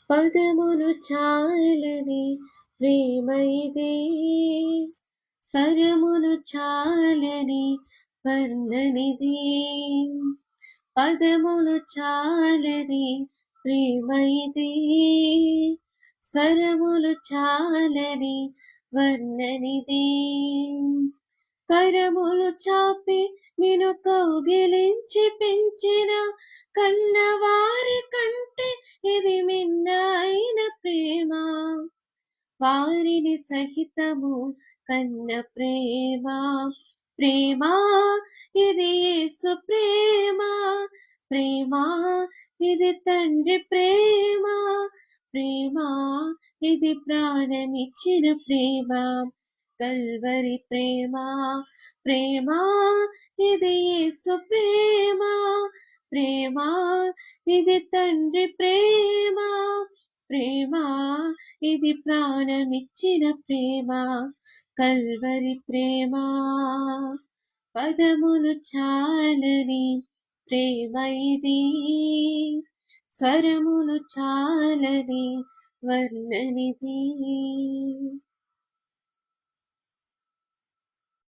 పదములు చాలని ప్రేమ ఇదే, స్వరములు చాలని వర్ణనిది. పదములు చాలని ప్రేమ ఇదే, స్వరములు చాలని వర్ణనిది. కరములు చాపి నిన్ను కౌగిలించి పెంచిన కన్నవారి కంటే ఇది మిన్న అయిన ప్రేమ. వారిని సహితము కన్న ప్రేమ. ప్రేమ ఇది యేసు ప్రేమ. ప్రేమ ఇది తండ్రి ప్రేమ. ప్రేమ ఇది ప్రాణమిచ్చిన ప్రేమ. కల్వరి ప్రేమ. ప్రేమ ఇది యేసు ప్రేమ. ప్రేమ ఇది తండ్రి ప్రేమ. ప్రేమ ఇది ప్రాణమిచ్చిన ప్రేమ. కల్వరి ప్రేమ. పదములు చాలని ప్రేమ ఇది, స్వరములు చాలని వర్ణనిది.